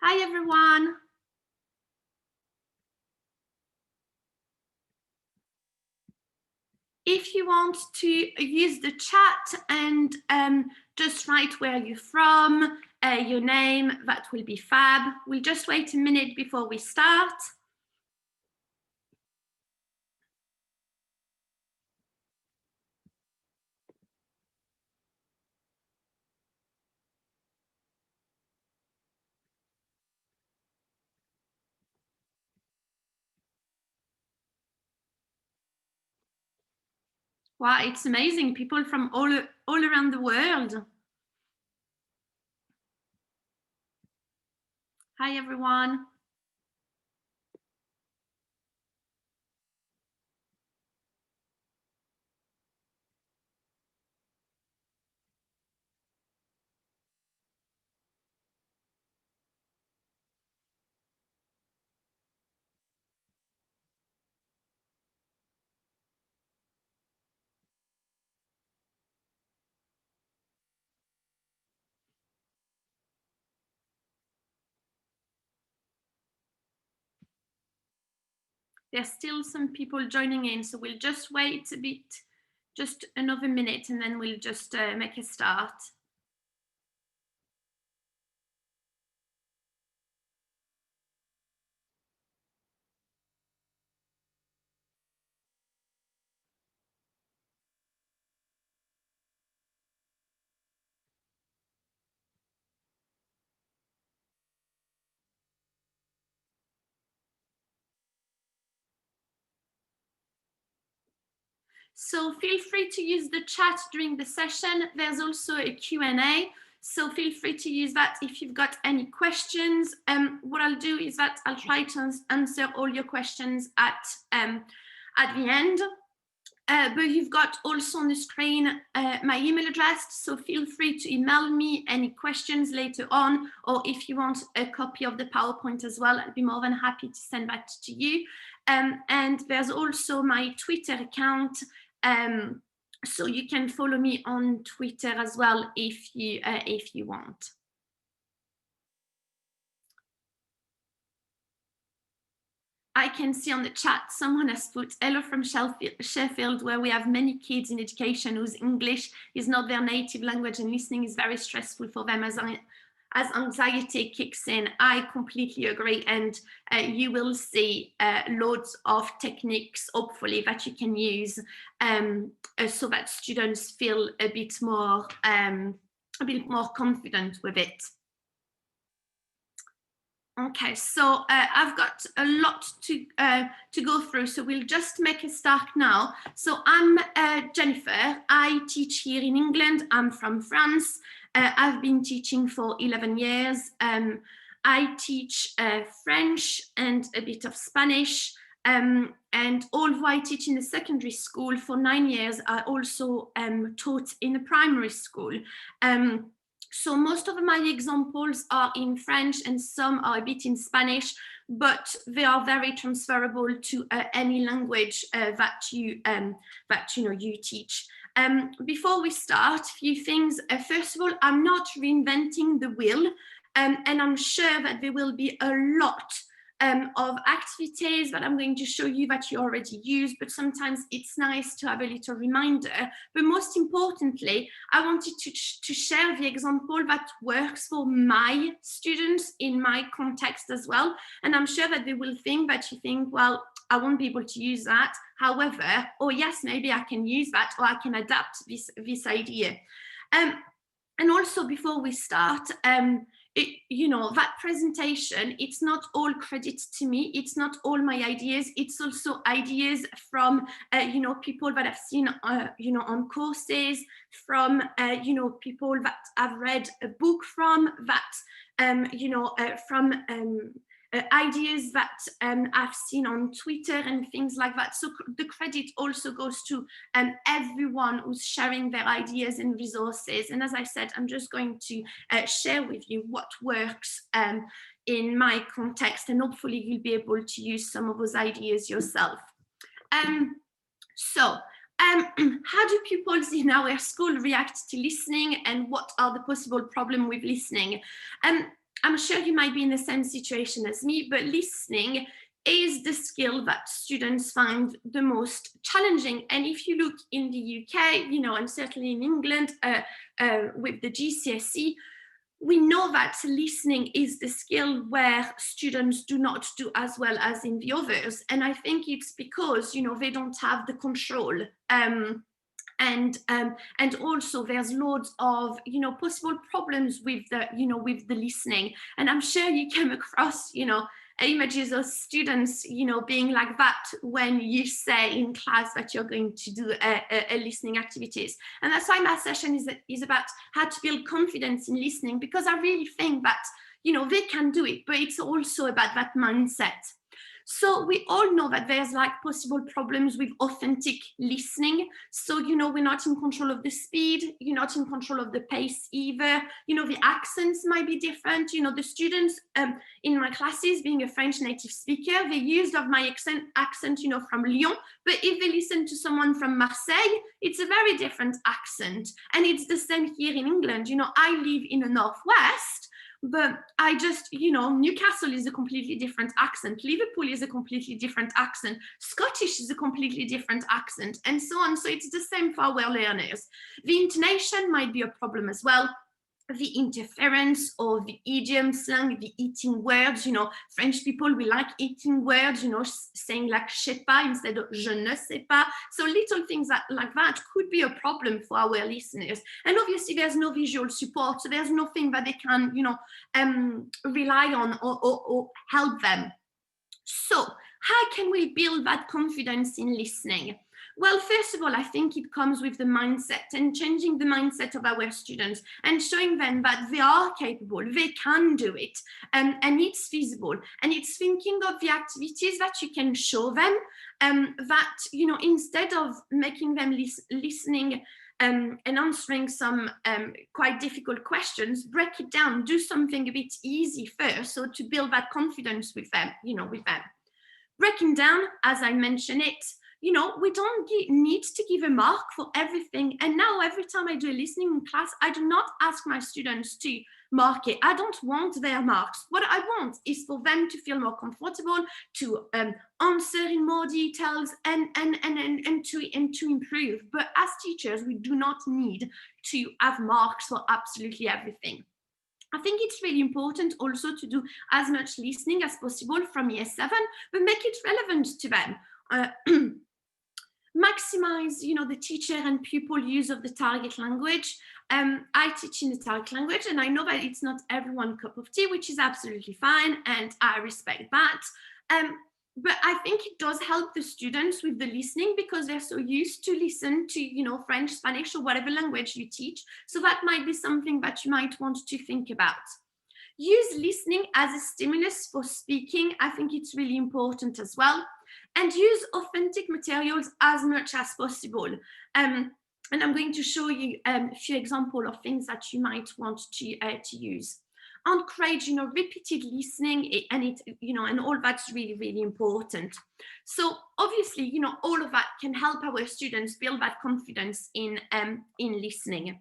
Hi, everyone. If you want to use the chat and just write where you're from, your name, that will be fab. We'll just wait a minute before we start. Wow, it's amazing. People from all around the world. Hi, everyone. There's still some people joining in, so we'll just wait a bit, just another minute, and then we'll just make a start. So feel free to use the chat during the session. There's also a Q&A, so feel free to use that if you've got any questions. What I'll do is that I'll try to answer all your questions at the end. But you've got also on the screen my email address, so feel free to email me any questions later on, or if you want a copy of the PowerPoint as well, I'd be more than happy to send that to you. And there's also my Twitter account, so you can follow me on Twitter as well if you want. I can see on the chat someone has put hello from Sheffield, where we have many kids in education whose English is not their native language and listening is very stressful for them as anxiety kicks in. I completely agree, and you will see loads of techniques, hopefully, that you can use so that students feel a bit more confident with it. Okay, so I've got a lot to go through, so we'll just make a start now. So I'm Jennifer. I teach here in England. I'm from France. I've been teaching for 11 years. I teach French and a bit of Spanish. And although I teach in a secondary school for 9 years, I also taught in a primary school. So most of my examples are in French and some are a bit in Spanish, but they are very transferable to any language that you teach. Before we start, a few things. First of all, I'm not reinventing the wheel, and I'm sure that there will be a lot of activities that I'm going to show you that you already use, but sometimes it's nice to have a little reminder. But most importantly, I wanted to share the example that works for my students in my context as well. And I'm sure that they will think that you think, well, I won't be able to use that. However, oh yes, maybe I can use that, or I can adapt this idea. And also, before we start, that presentation, it's not all credit to me. It's not all my ideas. It's also ideas from, people that I've seen, on courses, from, people that I've read a book from, that, from ideas that I've seen on Twitter and things like that. So the credit also goes to everyone who's sharing their ideas and resources. And as I said, I'm just going to share with you what works in my context, and hopefully you'll be able to use some of those ideas yourself. How do pupils in our school react to listening, and what are the possible problems with listening? I'm sure you might be in the same situation as me, but listening is the skill that students find the most challenging. And if you look in the UK, and certainly in England with the GCSE, we know that listening is the skill where students do not do as well as in the others. And I think it's because, they don't have the control. And also there's loads of possible problems with the listening, and I'm sure you came across images of students being like that when you say in class that you're going to do a listening activities. And that's why my session is about how to build confidence in listening, because I really think that they can do it, but it's also about that mindset. So we all know that there's like possible problems with authentic listening. So, we're not in control of the speed, you're not in control of the pace either. The accents might be different. The students in my classes, being a French native speaker, they used of my accent, from Lyon. But if they listen to someone from Marseille, it's a very different accent. And it's the same here in England. I live in the Northwest, but I just, Newcastle is a completely different accent. Liverpool is a completely different accent. Scottish is a completely different accent, and so on. So it's the same for our learners. The intonation might be a problem as well. The interference or the idiom slang, the eating words, French people, we like eating words, saying like je sais pas instead of je ne sais pas. So little things like that could be a problem for our listeners. And obviously there's no visual support, so there's nothing that they can, rely on or help them. So how can we build that confidence in listening? Well, first of all, I think it comes with the mindset, and changing the mindset of our students and showing them that they are capable, they can do it, and it's feasible. And it's thinking of the activities that you can show them, that, instead of making them listening and answering some quite difficult questions, break it down, do something a bit easy first, so to build that confidence with them, Breaking down, as I mentioned it, we don't need to give a mark for everything. And now every time I do a listening in class, I do not ask my students to mark it. I don't want their marks. What I want is for them to feel more comfortable, to answer in more details, and to improve. But as teachers, we do not need to have marks for absolutely everything. I think it's really important also to do as much listening as possible from year 7, but make it relevant to them. Maximize, the teacher and pupil use of the target language. I teach in the target language, and I know that it's not everyone's cup of tea, which is absolutely fine, and I respect that. But I think it does help the students with the listening, because they're so used to listen to, French, Spanish, or whatever language you teach. So that might be something that you might want to think about. Use listening as a stimulus for speaking. I think it's really important as well. And use authentic materials as much as possible. And I'm going to show you a few examples of things that you might want to use. Encourage, repeated listening, and all that's really, really important. So obviously, all of that can help our students build that confidence in listening.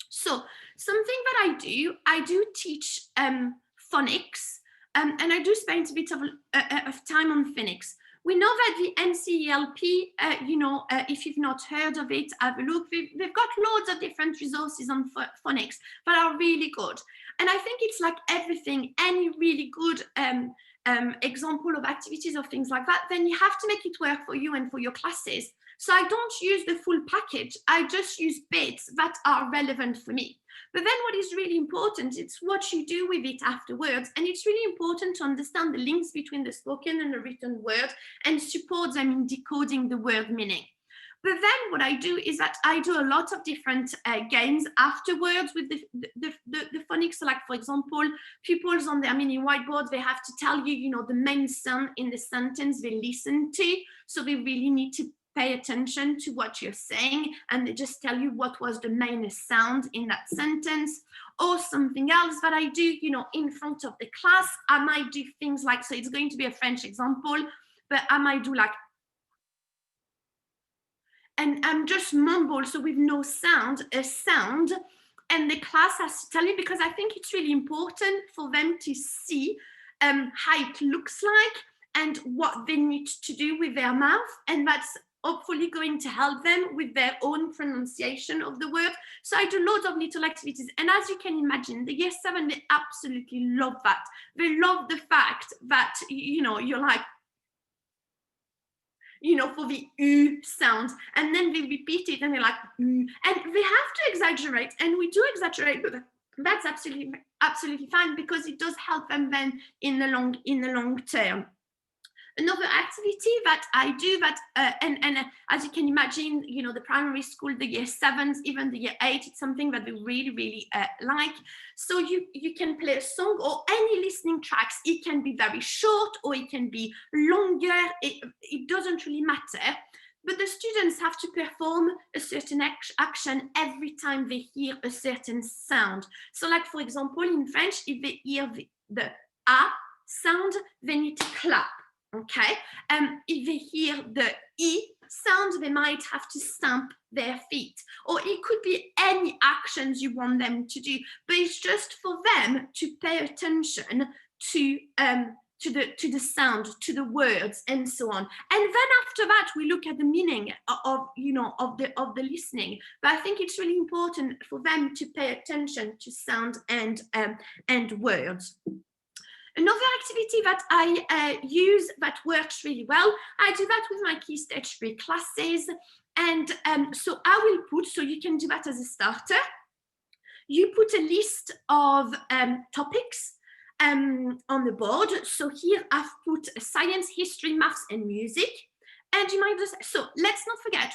So something that I do teach phonics, and I do spend a bit of time on phonics. We know that the NCELP, if you've not heard of it, have a look. They've got loads of different resources on phonics that are really good. And I think it's like everything, any really good example of activities or things like that, then you have to make it work for you and for your classes. So I don't use the full package. I just use bits that are relevant for me. But then what is really important, it's what you do with it afterwards. And it's really important to understand the links between the spoken and the written word and support them in decoding the word meaning. But then what I do is that I do a lot of different games afterwards with the phonics. So like, for example, pupils on their mini whiteboard, they have to tell you, the main sound in the sentence they listen to. So they really need to pay attention to what you're saying, and they just tell you what was the main sound in that sentence. Or something else that I do, in front of the class, I might do things like, so it's going to be a French example, but I might do like, and I'm just mumble, so with no sound, a sound, and the class has to tell me, because I think it's really important for them to see how it looks like and what they need to do with their mouth, and that's hopefully going to help them with their own pronunciation of the word. So I do loads of little activities, and as you can imagine, the year 7, they absolutely love that. They love the fact that, you know, you're like, you know, for the U sound, and then they repeat it and they're like, and they have to exaggerate, and we do exaggerate, but that's absolutely fine, because it does help them then in the long term. Another activity that I do that, and as you can imagine, you know, the primary school, the year 7s, even the year 8, it's something that they really like. So you can play a song or any listening tracks. It can be very short or it can be longer. It doesn't really matter. But the students have to perform a certain action every time they hear a certain sound. So like, for example, in French, if they hear the A sound, they need to clap. Okay, if they hear the E sound, they might have to stamp their feet, or it could be any actions you want them to do, but it's just for them to pay attention to the sound, to the words, and so on. And then after that, we look at the meaning of, you know, of the listening. But I think it's really important for them to pay attention to sound and words. Another activity that I use that works really well, I do that with my Key Stage 3 classes. And so I will put, so you can do that as a starter. You put a list of topics on the board. So here I've put science, history, maths, and music. And you might just, so let's not forget,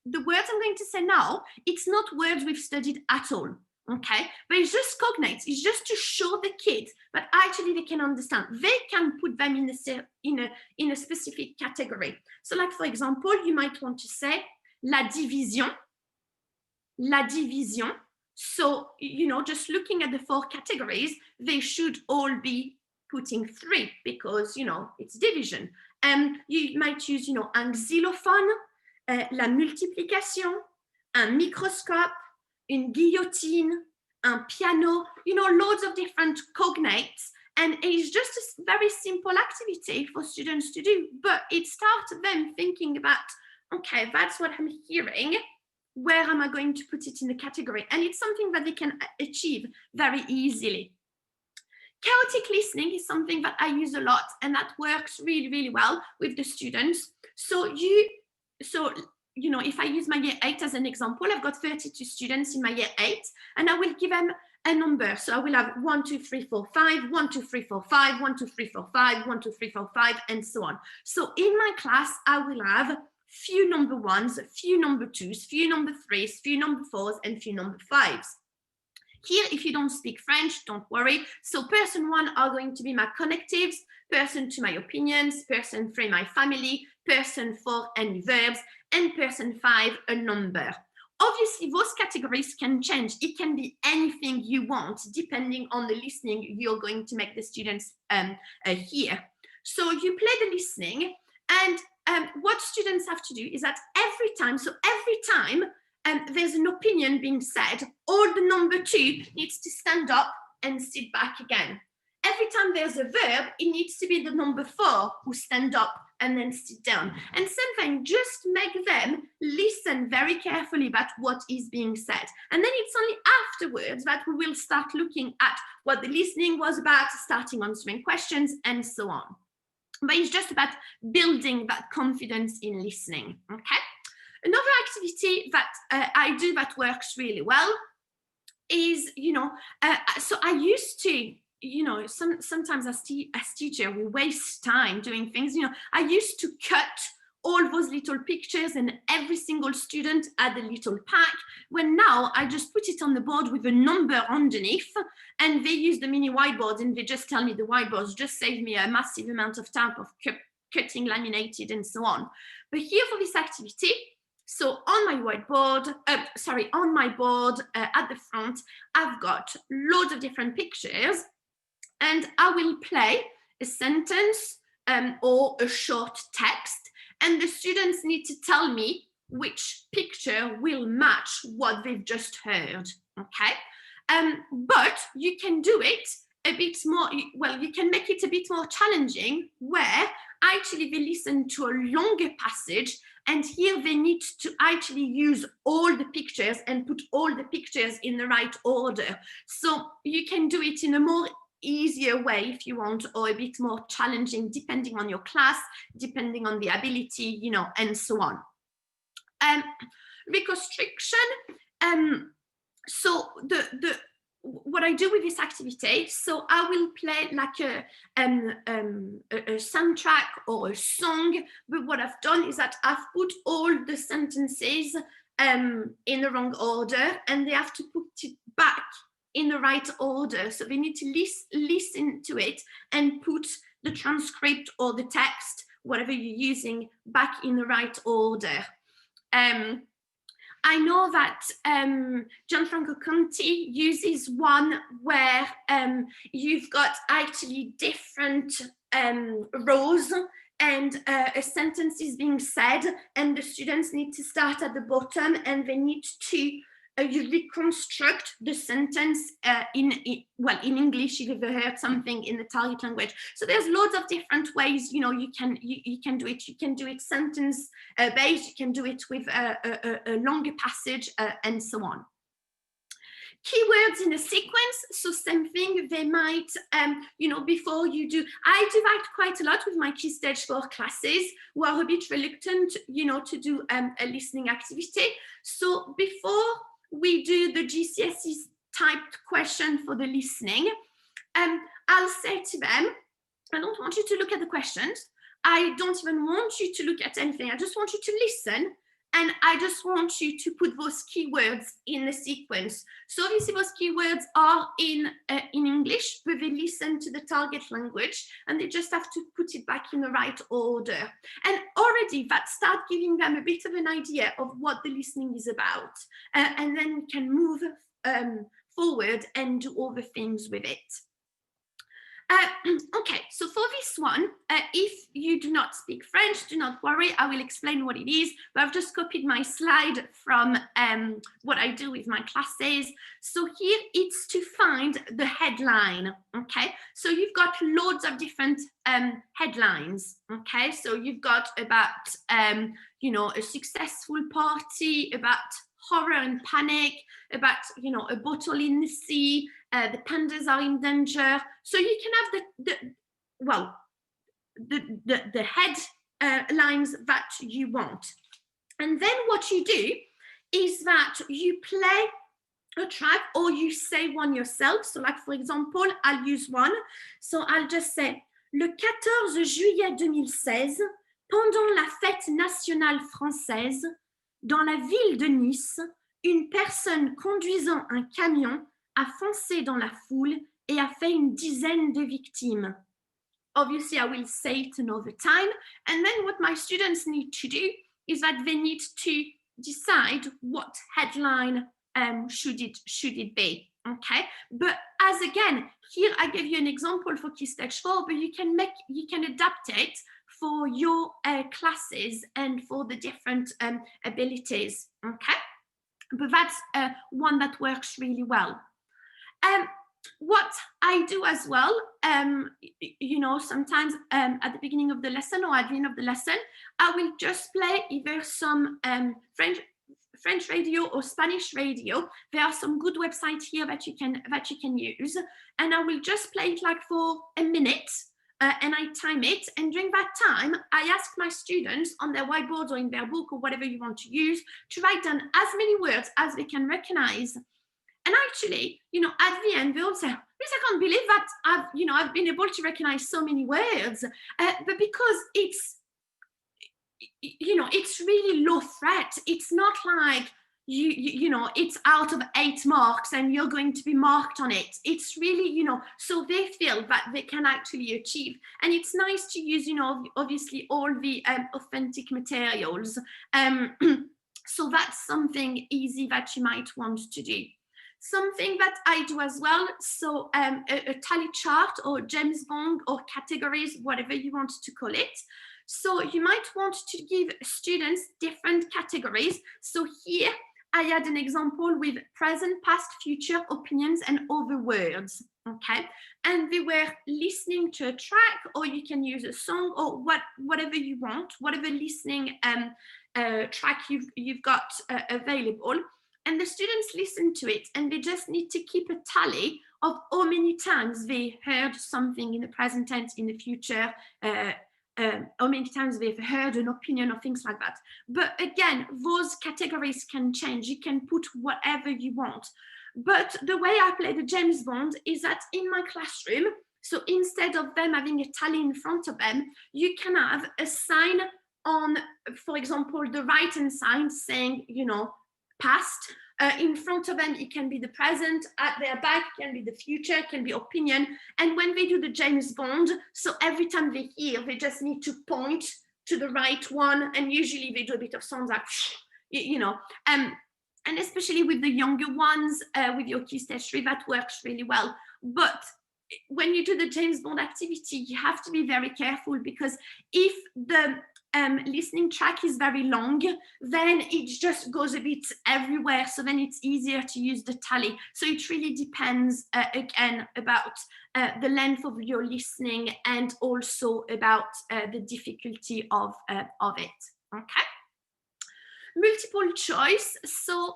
the words I'm going to say now, it's not words we've studied at all. Okay, but it's just cognates. It's just to show the kids that actually they can understand. They can put them in a specific category. So, like for example, you might want to say la division. La division. So, you know, just looking at the 4 categories, they should all be putting 3 because, you know, it's division. You might use, you know, un xylophone, la multiplication, un microscope, une guillotine, un piano, you know, loads of different cognates. And it's just a very simple activity for students to do, but it starts them thinking about, okay, that's what I'm hearing. Where am I going to put it in the category? And it's something that they can achieve very easily. Chaotic listening is something that I use a lot, and that works really well with the students. So you know, if I use my year 8 as an example, I've got 32 students in my year 8, and I will give them a number. So I will have 1, 2, 3, 4, 5, 1, 2, 3, 4, 5, 1, 2, 3, 4, 5, 1, 2, 3, 4, 5, and so on. So in my class, I will have few number 1s, few number 2s, few number 3s, few number 4s, and few number 5s. Here, if you don't speak French, don't worry. So person 1 are going to be my connectives, person 2 my opinions, person 3 my family, person 4 any verbs, and person 5 a number. Obviously, those categories can change. It can be anything you want, depending on the listening you're going to make the students hear. So you play the listening, and what students have to do is that every time there's an opinion being said, all the number 2 needs to stand up and sit back again. Every time there's a verb, it needs to be the number 4 who stand up and then sit down. And same thing, just make them listen very carefully about what is being said. And then it's only afterwards that we will start looking at what the listening was about, starting answering questions, and so on. But it's just about building that confidence in listening, okay? Another activity that I do that works really well is, you know, so I used to, you know, sometimes as teacher, we waste time doing things. You know, I used to cut all those little pictures and every single student had a little pack, when now I just put it on the board with a number underneath, and they use the mini whiteboard, and they just tell me the whiteboards just save me a massive amount of time of cutting, laminated, and so on. But here for this activity, so on my whiteboard, on my board at the front, I've got loads of different pictures, and I will play a sentence or a short text, and the students need to tell me which picture will match what they've just heard, okay? But you can do it a bit more, well, you can make it a bit more challenging, where actually they listen to a longer passage, and here they need to actually use all the pictures and put all the pictures in the right order. So you can do it in a more easier way if you want, or a bit more challenging depending on your class, depending on the ability, you know, and so on. Reconstruction. So what I do with this activity, so I will play like a soundtrack or a song, but what I've done is that I've put all the sentences in the wrong order, and they have to put it back in the right order. So they need to listen to it and put the transcript or the text, whatever you're using, back in the right order. I know that Gianfranco Conti uses one where you've got actually different rows, and a sentence is being said, and the students need to start at the bottom, and they need to you reconstruct the sentence in English if you've ever heard something in the target language. So there's loads of different ways, you know, you can do it. You can do it sentence based, you can do it with a longer passage, and so on. Keywords in a sequence, so same thing, they might, you know, before you do, I do that quite a lot with my Key Stage 4 classes who are a bit reluctant, you know, to do a listening activity. So before we do the GCSE typed question for the listening, I'll say to them, I don't want you to look at the questions. I don't even want you to look at anything. I just want you to listen, and I just want you to put those keywords in the sequence. So obviously those keywords are in English, but they listen to the target language, and they just have to put it back in the right order. And already that starts giving them a bit of an idea of what the listening is about. And then we can move forward and do all the things with it. Okay, so for this one, if you do not speak French, do not worry, I will explain what it is, but I've just copied my slide from what I do with my classes. So here it's to find the headline, okay? So you've got loads of different headlines, okay? So you've got about, you know, a successful party, about horror and panic, about, you know, a bottle in the sea, the pandas are in danger. So you can have the headlines that you want. And then what you do is that you play a track, or you say one yourself. So like, for example, I'll use one. So I'll just say, le 14 juillet 2016, pendant la fête nationale française, dans la ville de Nice, une personne conduisant un camion a foncé dans la foule et a fait une dizaine de victimes. Obviously, I will say it another time. And then what my students need to do is that they need to decide what headline should it be, okay? But as again, here I give you an example for Key Stage 4, but you can adapt it for your classes and for the different abilities, okay? But that's one that works really well. What I do as well, you know, sometimes at the beginning of the lesson or at the end of the lesson, I will just play either some French radio or Spanish radio. There are some good websites here that you can use, and I will just play it like for a minute, and I time it. And during that time, I ask my students on their whiteboards or in their book or whatever you want to use to write down as many words as they can recognize. And actually, you know, at the end, they all say, I can't believe that I've been able to recognize so many words. But because it's, you know, it's really low threat. It's not like, you know, it's out of 8 marks and you're going to be marked on it. It's really, you know, so they feel that they can actually achieve. And it's nice to use, you know, obviously all the authentic materials. So that's something easy that you might want to do. Something that I do as well, so a tally chart or James Bond or categories, whatever you want to call it. So you might want to give students different categories. So here I had an example with present, past, future, opinions, and other words. Okay, and they were listening to a track, or you can use a song, or whatever you want, whatever listening track you've got available. And the students listen to it, and they just need to keep a tally of how many times they heard something in the present tense, in the future, how many times they've heard an opinion or things like that. But again, those categories can change. You can put whatever you want. But the way I play the James Bond is that in my classroom, so instead of them having a tally in front of them, you can have a sign on, for example, the right-hand side saying, past. In front of them, it can be the present. At their back, it can be the future, it can be opinion. And when they do the James Bond, so every time they hear, they just need to point to the right one. And usually they do a bit of sounds like, and especially with the younger ones, with your Key Stage 3, that works really well. But when you do the James Bond activity, you have to be very careful, because if the listening track is very long, then it just goes a bit everywhere. So then it's easier to use the tally. So it really depends, again, about the length of your listening, and also about the difficulty of it. Okay. Multiple choice. So,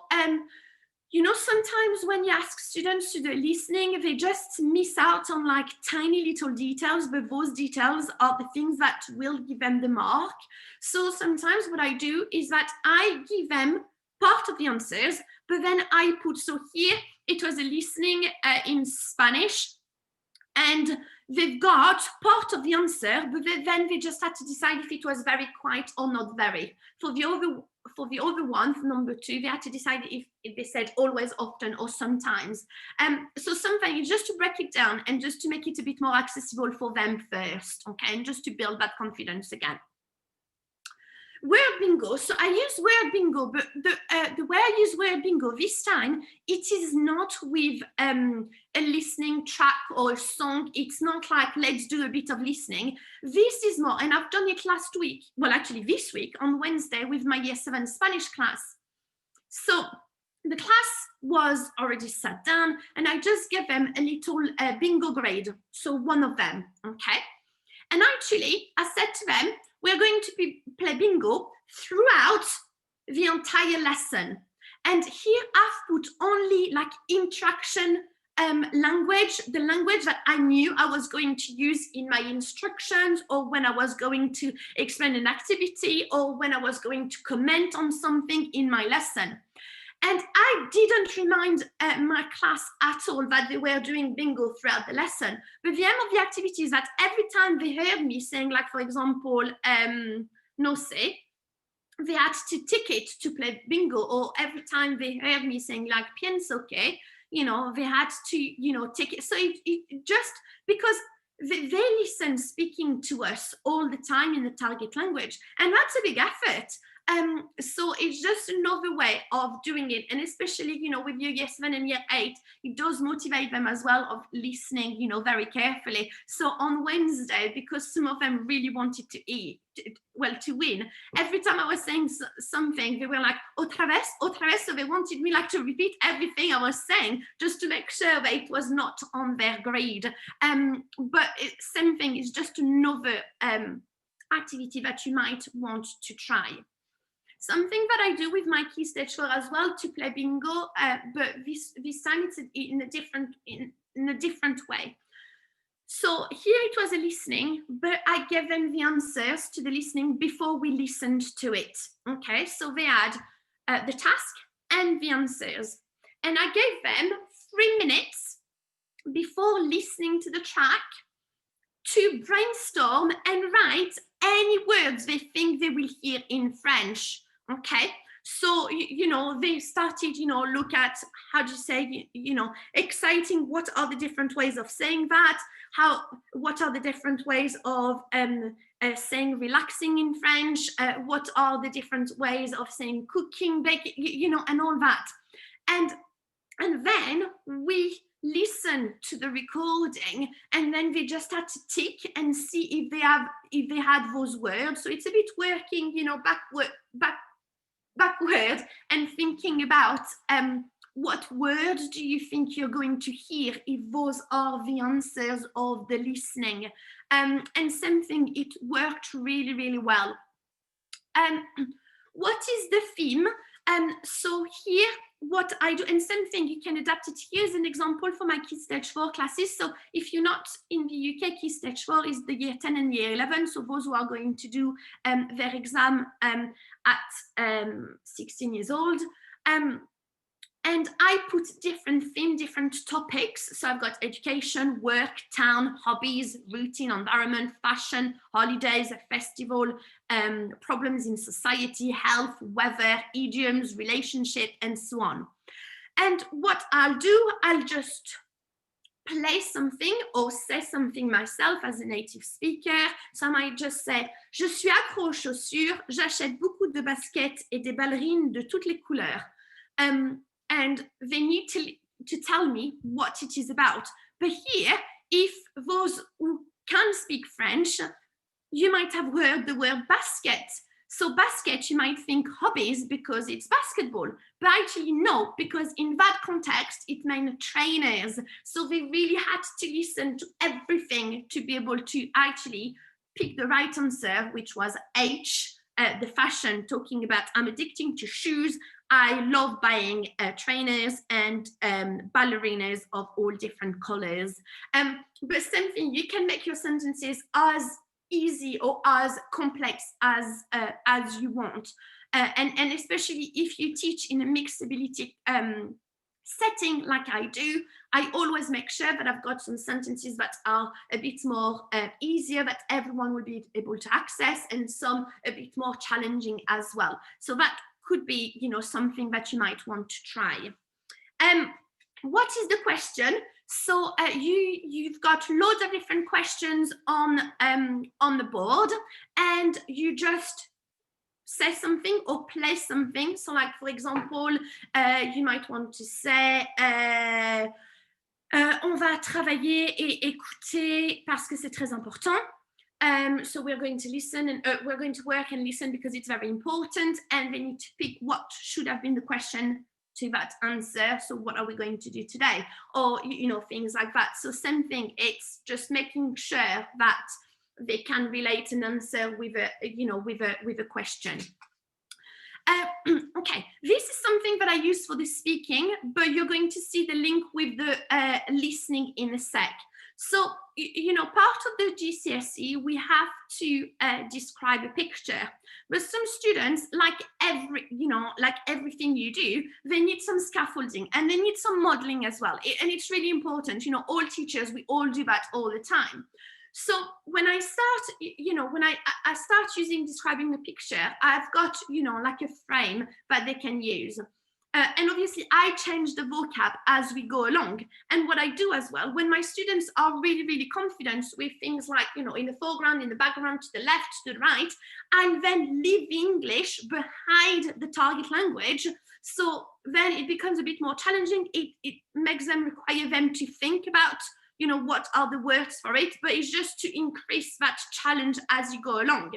sometimes when you ask students to do listening, they just miss out on like tiny little details, but those details are the things that will give them the mark. So sometimes what I do is that I give them part of the answers, but then I put, so here it was a listening in Spanish, and they've got part of the answer, but then they just had to decide if it was very quiet or not very. For the other one, number 2, they had to decide if they said always, often, or sometimes. So something just to break it down and just to make it a bit more accessible for them first, okay, and just to build that confidence again. Word bingo. So I use word bingo, but the way I use word bingo this time, it is not with a listening track or a song. It's not like, let's do a bit of listening. This is more, and I've done it last week, well, actually this week on Wednesday with my Year 7 Spanish class. So the class was already sat down, and I just gave them a little bingo grade. So one of them, okay? And actually, I said to them, we're going to play bingo throughout the entire lesson. And here I've put only like interaction language, the language that I knew I was going to use in my instructions, or when I was going to explain an activity, or when I was going to comment on something in my lesson. And I didn't remind my class at all that they were doing bingo throughout the lesson. But the aim of the activity is that every time they heard me saying, like, for example, no sé, they had to tick it to play bingo. Or every time they heard me saying, like, pienso que, they had to, tick it. So it just, because they listen speaking to us all the time in the target language. And that's a big effort. So it's just another way of doing it, and especially with your Year 7 and Year 8, it does motivate them as well of listening very carefully. So on Wednesday, because some of them really wanted to win, every time I was saying something, they were like otra vez, so they wanted me like to repeat everything I was saying just to make sure that it was not on their grade. But same thing, is just another activity that you might want to try. Something that I do with my Key Stage 4 as well to play bingo, but this time it's in a different way. So here it was a listening, but I gave them the answers to the listening before we listened to it. Okay, so they had the task and the answers, and I gave them 3 minutes before listening to the track to brainstorm and write any words they think they will hear in French. Okay, so they started look at, how do you say, exciting, what are the different ways of saying that, what are the different ways of saying relaxing in French, what are the different ways of saying cooking, baking, and all that. And then we listen to the recording, and then they just had to tick and see if they had those words. So it's a bit working, you know, backward and thinking about what words do you think you're going to hear if those are the answers of the listening. And something, it worked really, really well. What is the theme? So here, what I do, and something you can adapt it. Here's an example for my Key Stage 4 classes. So if you're not in the UK, Key Stage 4 is the year 10 and year 11. So those who are going to do their exam at 16 years old. And I put different themes, different topics. So I've got education, work, town, hobbies, routine, environment, fashion, holidays, a festival, problems in society, health, weather, idioms, relationship, and so on. And what I'll do, I'll just play something or say something myself as a native speaker. So I might just say, je suis accro aux chaussures, j'achète beaucoup de baskets et des ballerines de toutes les couleurs. And they need to tell me what it is about. But here, if those who can speak French, you might have heard the word basket. So basket, you might think hobbies because it's basketball, but actually no, because in that context, it meant trainers. So they really had to listen to everything to be able to actually pick the right answer, which was H, the fashion, talking about I'm addicted to shoes. I love buying trainers and ballerinas of all different colors. But something, you can make your sentences as easy or as complex as you want. And especially if you teach in a mixed ability setting like I do, I always make sure that I've got some sentences that are a bit more easier, that everyone will be able to access, and some a bit more challenging as well. So that could be, you know, something that you might want to try. What is the question? So you've got loads of different questions on the board, and you just say something or play something. So like, for example, you might want to say on va travailler et écouter parce que c'est très important. So we're going to listen and we're going to work and listen because it's very important, and they need to pick what should have been the question to that answer. So what are we going to do today? Or, you know, things like that. So same thing, it's just making sure that they can relate an answer with a, you know, with a question. Okay, this is something that I use for the speaking, but you're going to see the link with the listening in a sec. So, you know, part of the GCSE, we have to describe a picture, but some students, like everything you do, they need some scaffolding and they need some modeling as well. And it's really important, you know, all teachers, we all do that all the time. So when I start, you know, when I start using describing the picture, I've got, you know, like a frame that they can use. And obviously I change the vocab as we go along. And what I do as well, when my students are really, really confident with things like, you know, in the foreground, in the background, to the left, to the right, and then leave the English behind the target language. So then it becomes a bit more challenging. It makes them require them to think about, you know, what are the words for it, but it's just to increase that challenge as you go along.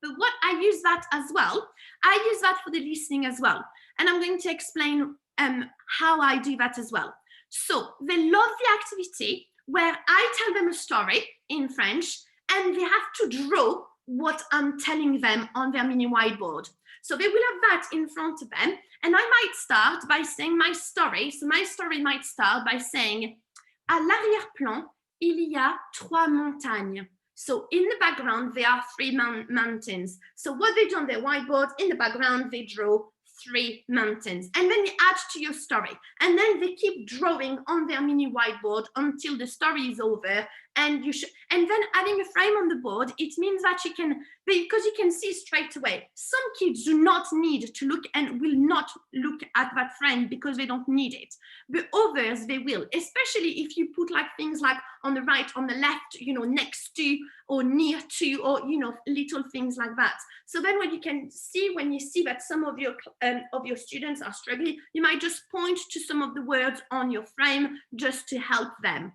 But what I use that as well, I use that for the listening as well. And I'm going to explain how I do that as well. So they love the activity where I tell them a story in French and they have to draw what I'm telling them on their mini whiteboard. So they will have that in front of them. And I might start by saying my story. So my story might start by saying, à l'arrière-plan, il y a 3 montagnes. So in the background, there are 3 mountains. So what they do on their whiteboard, in the background, they draw 3 mountains. And then you add to your story. And then they keep drawing on their mini whiteboard until the story is over and then having a frame on the board, it means that you can, because you can see straight away. Some kids do not need to look and will not look at that frame because they don't need it, but others they will, especially if you put like things like on the right, on the left, you know, next to or near to, or you know, little things like that. So then what you can see when you see that some of your students are struggling, you might just point to some of the words on your frame just to help them.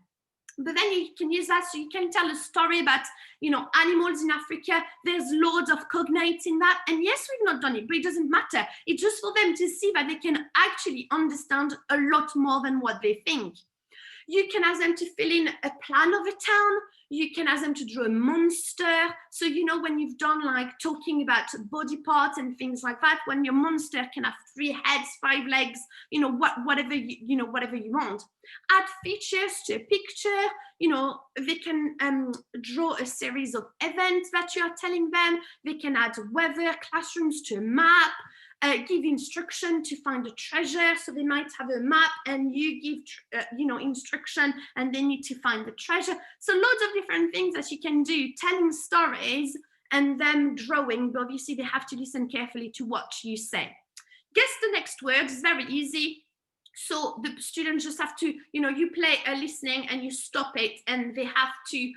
But then you can use that so you can tell a story about, you know, animals in Africa. There's loads of cognates in that. And yes, we've not done it, but it doesn't matter. It's just for them to see that they can actually understand a lot more than what they think. You can ask them to fill in a plan of a town. You can ask them to draw a monster. So, you know, when you've done like talking about body parts and things like that, when your monster can have 3 heads, 5 legs, you know, whatever you want. Add features to a picture. You know, they can draw a series of events that you are telling them. They can add weather, classrooms to a map. Give instruction to find a treasure. So they might have a map and you give, you know, instruction and they need to find the treasure. So loads of different things that you can do, telling stories and then drawing, but obviously they have to listen carefully to what you say. Guess the next word is very easy. So the students just have to, you know, you play a listening and you stop it and they have to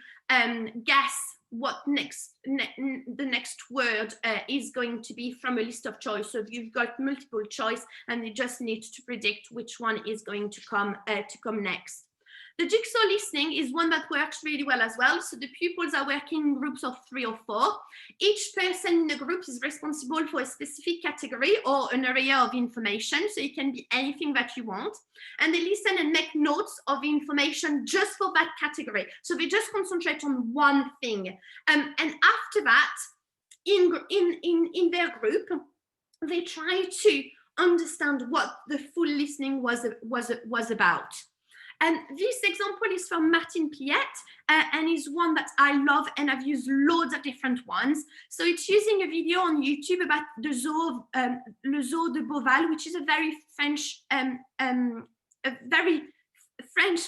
guess what the next word is going to be from a list of choice. So you've got multiple choice and you just need to predict which one is going to come next. The jigsaw listening is one that works really well as well. So the pupils are working in groups of 3 or 4. Each person in the group is responsible for a specific category or an area of information. So it can be anything that you want. And they listen and make notes of information just for that category. So they just concentrate on one thing. And after that, in their group, they try to understand what the full listening was about. And this example is from Martin Piet and is one that I love, and I've used loads of different ones. So it's using a video on YouTube about the zoo, le zoo de Beauval, which is a very French,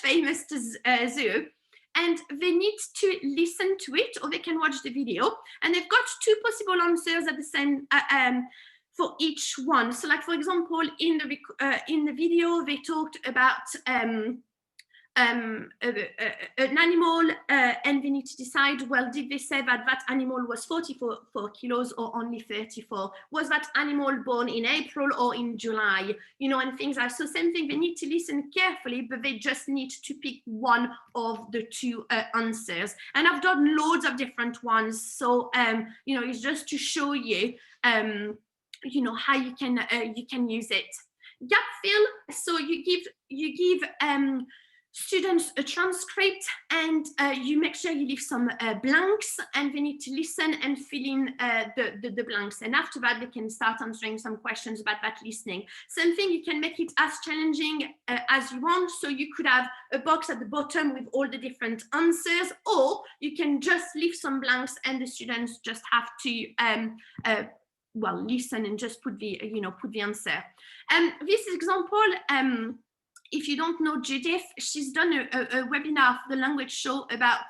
famous zoo. And they need to listen to it, or they can watch the video. And they've got 2 possible answers at the same for each one. So, like for example, in the video, they talked about an animal and they need to decide, well, did they say that that animal was 44 kilos or only 34? Was that animal born in April or in July? You know, and things like, so same thing, they need to listen carefully, but they just need to pick one of the 2 answers. And I've done loads of different ones. So, you know, it's just to show you, you know, how you can use it. Gap fill, so you give students a transcript and you make sure you leave some blanks, and they need to listen and fill in the blanks. And after that, they can start answering some questions about that listening. Same thing, you can make it as challenging as you want. So you could have a box at the bottom with all the different answers, or you can just leave some blanks and the students just have to well, listen and just put the, you know, put the answer. This example, if you don't know Judith, she's done a webinar for the language show about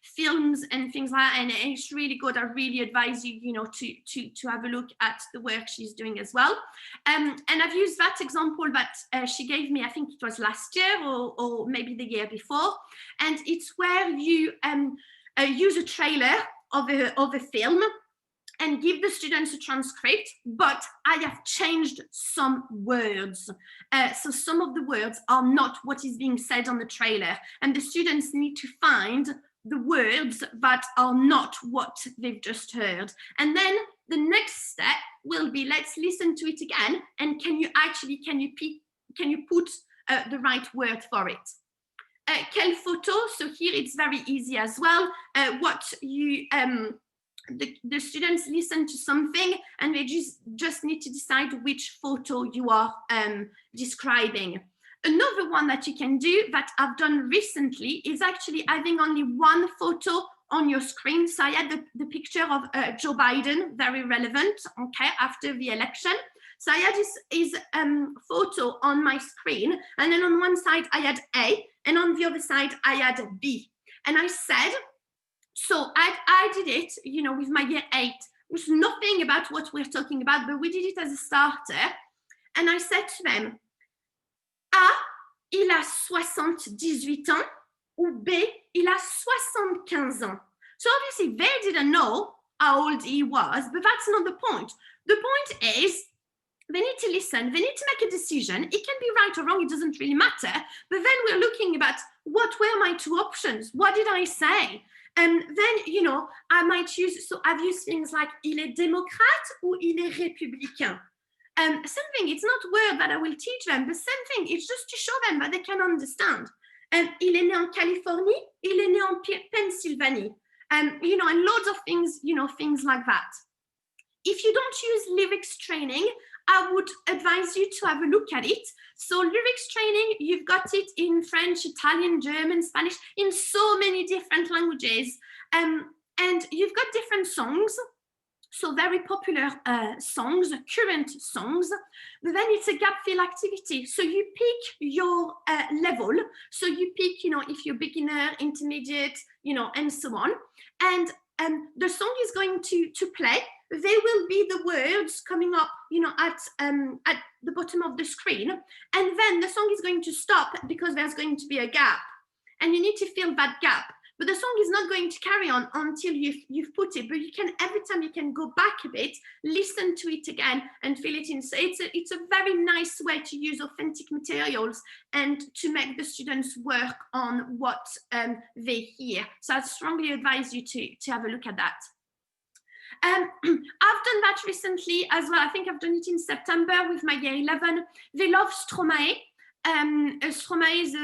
films and things like that, and it's really good. I really advise you, you know, to have a look at the work she's doing as well. And I've used that example that she gave me, I think it was last year or maybe the year before, and it's where you use a trailer of a film and give the students a transcript, but I have changed some words. So some of the words are not what is being said on the trailer, and the students need to find the words that are not what they've just heard. And then the next step will be, let's listen to it again, and can you put the right word for it? Quelle photo? So here it's very easy as well. What you the students listen to something and they just need to decide which photo you are describing. Another one that you can do that I've done recently is actually having only one photo on your screen. So I had the picture of Joe Biden, very relevant, okay, after the election. So I had his photo on my screen, and then on one side I had A, and on the other side I had B. And I said, so I did it, you know, with my year 8, with nothing about what we're talking about, but we did it as a starter. And I said to them, A, il a 78 ans, ou B, il a 75 ans. So obviously they didn't know how old he was, but that's not the point. The point is, they need to listen, they need to make a decision. It can be right or wrong, it doesn't really matter. But then we're looking about what were my 2 options? What did I say? And then, you know, I might use, so I've used things like il est démocrate ou il est républicain. Same thing, it's not word that I will teach them, but same thing, it's just to show them that they can understand. Il est né en Californie, il est né en Pennsylvanie. You know, and loads of things, you know, things like that. If you don't use lyrics training, I would advise you to have a look at it. So lyrics training, you've got it in French, Italian, German, Spanish, in so many different languages. And you've got different songs. So very popular songs, current songs, but then it's a gap fill activity. So you pick your level. So you pick, you know, if you're beginner, intermediate, you know, and so on. And the song is going to play. There will be the words coming up, you know, at the bottom of the screen. And then the song is going to stop because there's going to be a gap. And you need to fill that gap. But the song is not going to carry on until you've put it, but you can, every time you can go back a bit, listen to it again and fill it in. So it's a very nice way to use authentic materials and to make the students work on what they hear. So I strongly advise you to have a look at that. I've done that recently as well. I think I've done it in September with my year 11. They love Stromae. Stromae is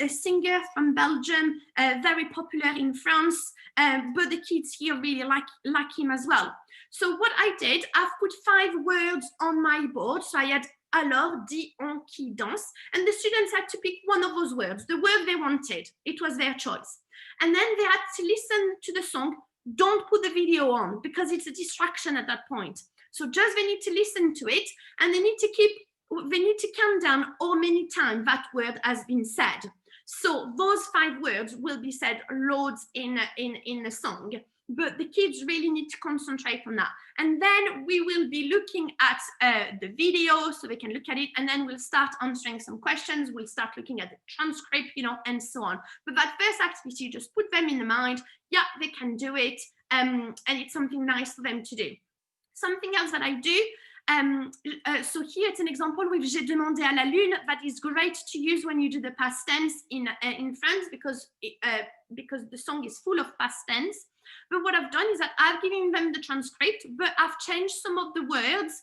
a singer from Belgium, very popular in France, but the kids here really like him as well. So what I did, I've put 5 words on my board. So I had alors, dit, on, qui, danse, and the students had to pick one of those words, the word they wanted. It was their choice. And then they had to listen to the song. Don't put the video on because it's a distraction at that point. So just they need to listen to it, and they need to count down how many times that word has been said. So those 5 words will be said loads in the song, but the kids really need to concentrate on that. And then we will be looking at the video so they can look at it, and then we'll start answering some questions. We'll start looking at the transcript, you know, and so on. But that first activity, just put them in the mind. Yeah, they can do it, and it's something nice for them to do. Something else that I do, so here it's an example with j'ai demandé à la lune. That is great to use when you do the past tense in France because the song is full of past tense. But what I've done is that I've given them the transcript, but I've changed some of the words.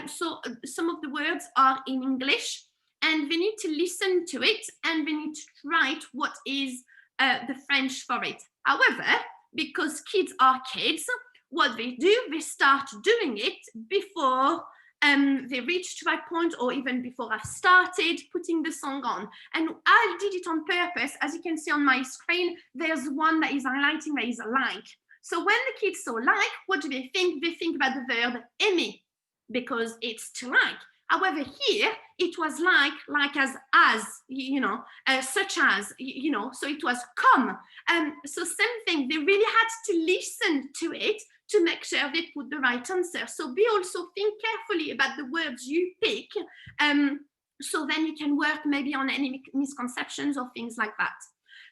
So some of the words are in English, and they need to listen to it, and they need to write what is the French for it. However, because kids are kids, what they do, they start doing it before they reach to that point, or even before I've started putting the song on. And I did it on purpose. As you can see on my screen, there's one that is highlighting that is a like. So when the kids saw like, what do they think? They think about the verb aimer, because it's to like. However, here it was like as, you know, such as, you know, so it was come. So same thing, they really had to listen to it to make sure they put the right answer. So be also think carefully about the words you pick, so then you can work maybe on any misconceptions or things like that.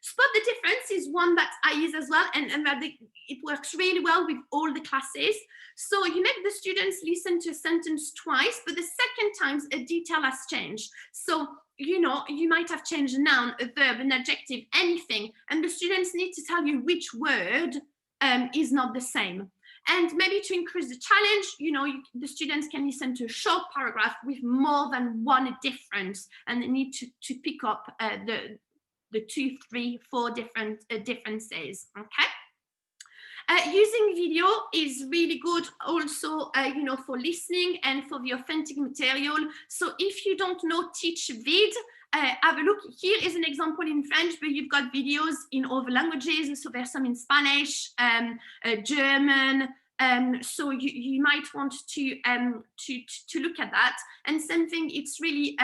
Spot the difference is one that I use as well, and that it works really well with all the classes. So you make the students listen to a sentence twice, but the second time a detail has changed. So, you know, you might have changed a noun, a verb, an adjective, anything, and the students need to tell you which word is not the same. And maybe to increase the challenge, you know, the students can listen to a short paragraph with more than one difference, and they need to pick up the 2, 3, 4 different differences. Okay. Using video is really good also, you know, for listening and for the authentic material. So if you don't know Teach Vid, have a look. Here is an example in French, but you've got videos in other languages. So there's some in Spanish, German. So you might want to look at that. And same thing, it's really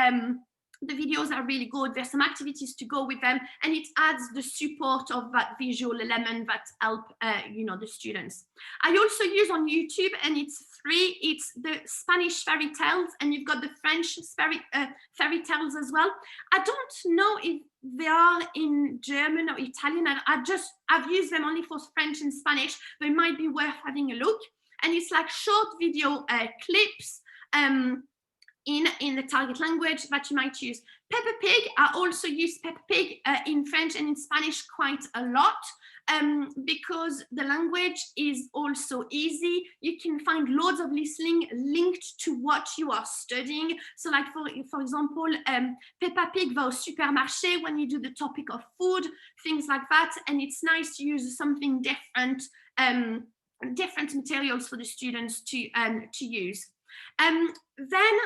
the videos are really good. There's some activities to go with them, and it adds the support of that visual element that help the students. I also use on YouTube, and it's free. It's the Spanish fairy tales, and you've got the French fairy tales as well. I don't know if they are in German or Italian. I've used them only for French and Spanish, but it might be worth having a look. And it's like short video clips in the target language that you might use. Peppa Pig, I also use Peppa Pig in French and in Spanish quite a lot, because the language is also easy. You can find loads of listening linked to what you are studying. So like for example, Peppa Pig va au supermarché when you do the topic of food, things like that. And it's nice to use something different, different materials for the students to use. Then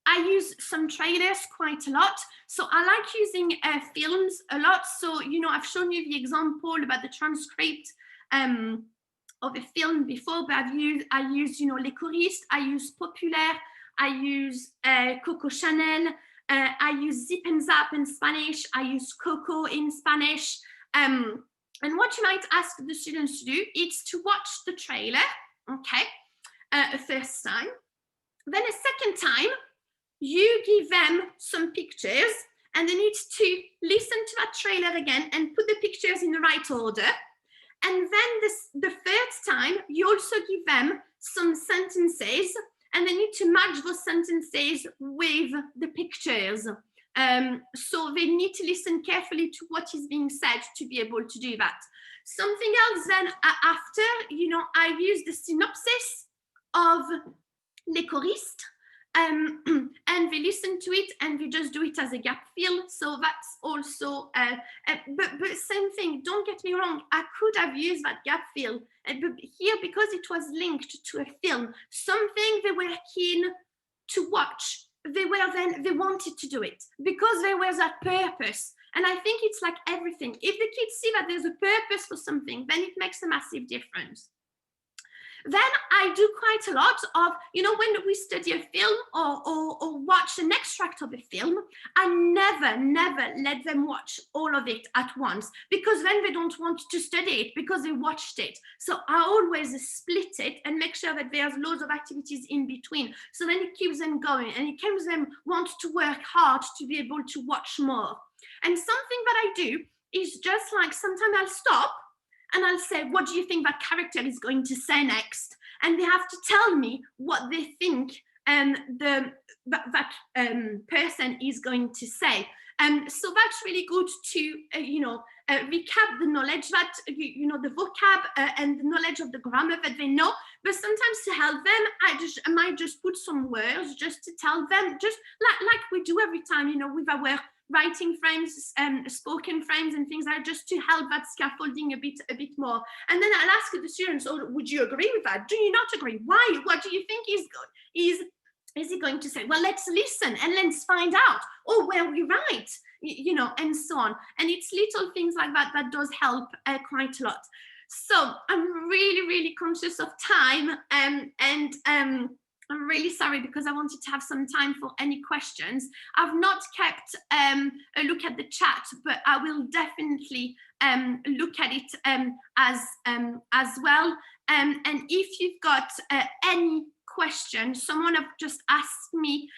I use some trailers quite a lot. So I like using films a lot. So, I've shown you the example about the transcript of a film before, but I use Les Choristes, I use Populaire, I use Coco Chanel, I use Zip and Zap in Spanish, I use Coco in Spanish. And what you might ask the students to do is to watch the trailer, okay, a first time. Then a second time, you give them some pictures, and they need to listen to that trailer again and put the pictures in the right order. And then the third time, you also give them some sentences, and they need to match those sentences with the pictures. So they need to listen carefully to what is being said to be able to do that. Something else then after, I use the synopsis of Les Choristes. And they listen to it and they just do it as a gap fill. So that's also, but same thing, don't get me wrong, I could have used that gap fill, but here, because it was linked to a film, something they were keen to watch, they wanted to do it because there was that purpose. And I think it's like everything. If the kids see that there's a purpose for something, then it makes a massive difference. Then I do quite a lot of, when we study a film or watch an extract of a film, I never let them watch all of it at once, because then they don't want to study it because they watched it. So I always split it and make sure that there's loads of activities in between. So then it keeps them going and it keeps them want to work hard to be able to watch more. And something that I do is just like, sometimes I'll stop and I'll say, what do you think that character is going to say next? And they have to tell me what they think that person is going to say. So that's really good to, recap the knowledge that, the vocab and the knowledge of the grammar that they know. But sometimes to help them, I might just put some words just to tell them, just like we do every time, with our writing frames, spoken frames and things like that, just to help that scaffolding a bit more. And then I'll ask the students, would you agree with that? Do you not agree? Why? What do you think is he going to say? Well, let's listen and let's find out. Oh, were we right? And so on. And it's little things like that that does help quite a lot. So I'm really, really conscious of time, and I'm really sorry because I wanted to have some time for any questions. I've not kept a look at the chat, but I will definitely look at it as well. And if you've got any questions, someone have just asked me,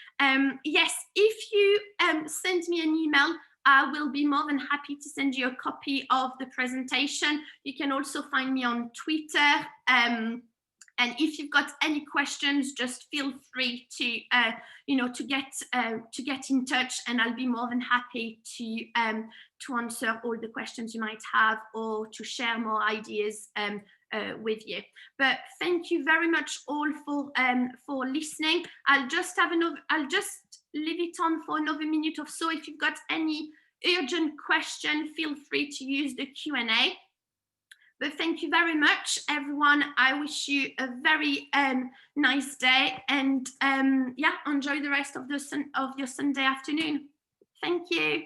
yes, if you send me an email, I will be more than happy to send you a copy of the presentation. You can also find me on Twitter. And if you've got any questions, just feel free to, to get in touch, and I'll be more than happy to answer all the questions you might have or to share more ideas with you. But thank you very much all for listening. I'll just leave it on for another minute or so. If you've got any urgent question, feel free to use the Q&A. But thank you very much, everyone. I wish you a very nice day, and enjoy the rest of your Sunday afternoon. Thank you.